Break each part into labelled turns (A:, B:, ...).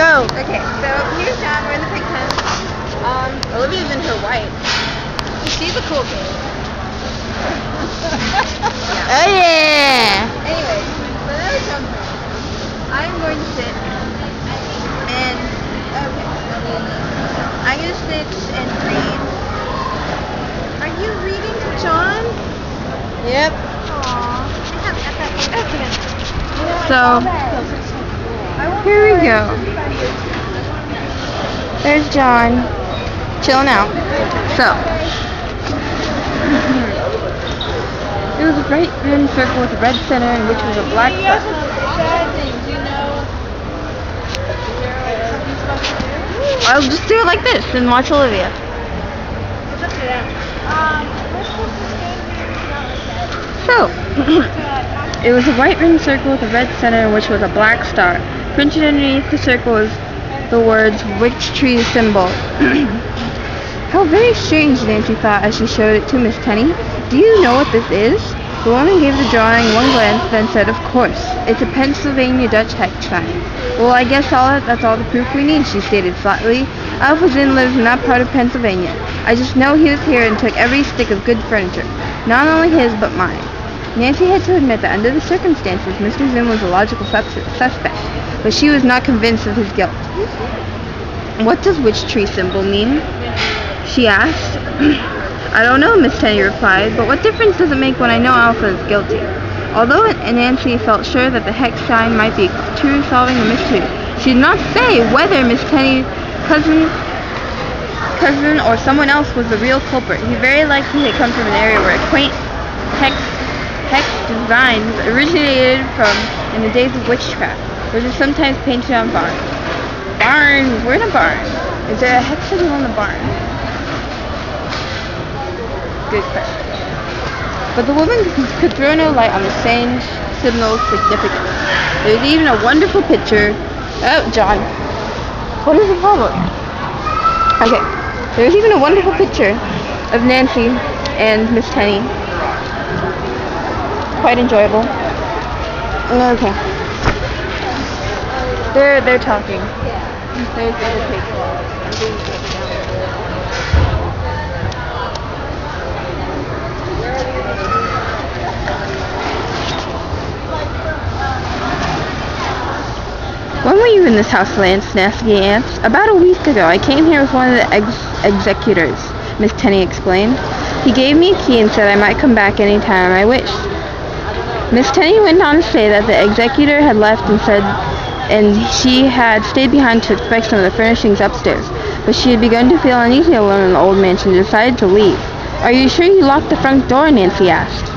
A: Go.
B: Okay, so here's John. We're in the pig pen. Olivia's in her white. She's a cool kid.
A: Yeah. Oh yeah.
B: Anyway, so now it's John's turn. I'm going to sit and I'm going to sit and read. Are you reading to John?
A: Yep.
B: Aww.
A: So here we go. There's John, chilling out. So it was a bright red circle with a red center, in which was a black star. I'll just do it like this and watch Olivia. So, it was a white ringed circle with a red center, in which was a black star. Printed underneath the circle was the words "Witch Tree Symbol." How very strange, Nancy thought as she showed it to Miss Tenny. Do you know what this is? The woman gave the drawing one glance, then said, "Of course. It's a Pennsylvania Dutch hex sign." "Well, I guess that's all the proof we need," she stated flatly. "Alphazin lives in that part of Pennsylvania. I just know he was here and took every stick of good furniture. Not only his, but mine." Nancy had to admit that under the circumstances, Mr. Zinn was a logical suspect, but she was not convinced of his guilt. "What does witch tree symbol mean?" she asked. "I don't know," Miss Tenny replied, "but what difference does it make when I know Alpha is guilty?" Although Nancy felt sure that the hex sign might be true solving the mystery, she did not say whether Miss Tenny's cousin or someone else was the real culprit. He very likely had come from an area where quaint hex designs originated from in the days of witchcraft, which is sometimes painted on barns. Barns? We're in a barn. Is there a hex symbol in the barn? Good question. But the woman could throw no light on the strange symbol's significance. There's even a wonderful picture. Oh, John. What is the problem? Okay. There's even a wonderful picture of Nancy and Miss Tenny. Quite enjoyable. Okay. They're talking. There's the other picture. I'm doing it down. "When were you in this house, Lance?" Nancy asked. "About a week ago. I came here with one of the executors," Miss Tenny explained. "He gave me a key and said I might come back any time I wished." Miss Tenny went on to say that the executor had left and she had stayed behind to inspect some of the furnishings upstairs, but she had begun to feel uneasy alone in the old mansion and decided to leave. "Are you sure you locked the front door?" Nancy asked.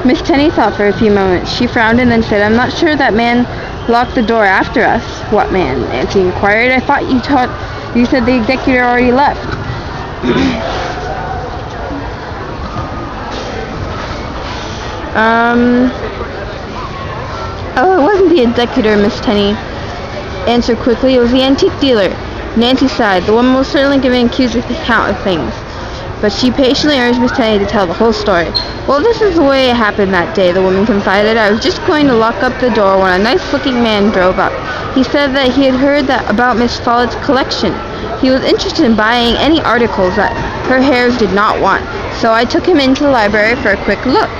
A: Miss Tenny thought for a few moments. She frowned and then said, "I'm not sure that man locked the door after us." "What man?" Nancy inquired. "I thought you said the executor already left." "Oh, it wasn't the executor," Miss Tenny answered quickly. "It was the antique dealer." Nancy sighed. The woman was certainly giving accused account of things, but she patiently urged Miss Tenny to tell the whole story. "Well, this is the way it happened that day," the woman confided. "I was just going to lock up the door when a nice-looking man drove up. He said that he had heard about Miss Follett's collection. He was interested in buying any articles that her heirs did not want, so I took him into the library for a quick look.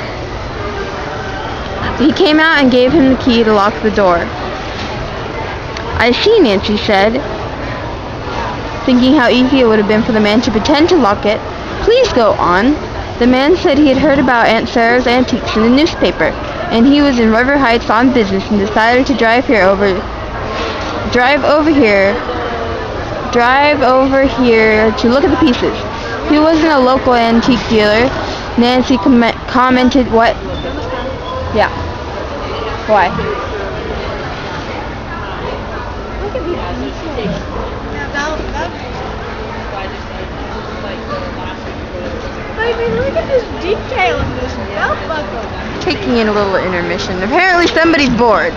A: He came out and gave him the key to lock the door." "I see," Nancy said, thinking how easy it would have been for the man to pretend to lock it. "Please go on." "The man said he had heard about Aunt Sarah's antiques in the newspaper, and he was in River Heights on business and decided to drive over here to look at the pieces. He wasn't a local antique dealer." Nancy commented, "What?" "Yeah. Why?"
B: Look at these pieces. I mean, look at this detail in this belt buckle.
A: Taking in a little intermission. Apparently somebody's bored.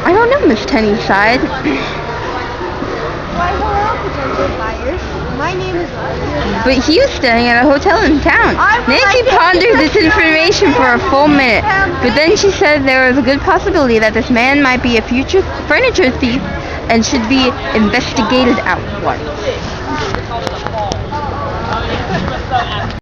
A: "I don't know," Miss Tenny sighed.
B: Why, who else is a good liar? My name is
A: But he was staying at a hotel in town. Nancy pondered this information for a full minute, but then she said there was a good possibility that this man might be a future furniture thief and should be investigated at once.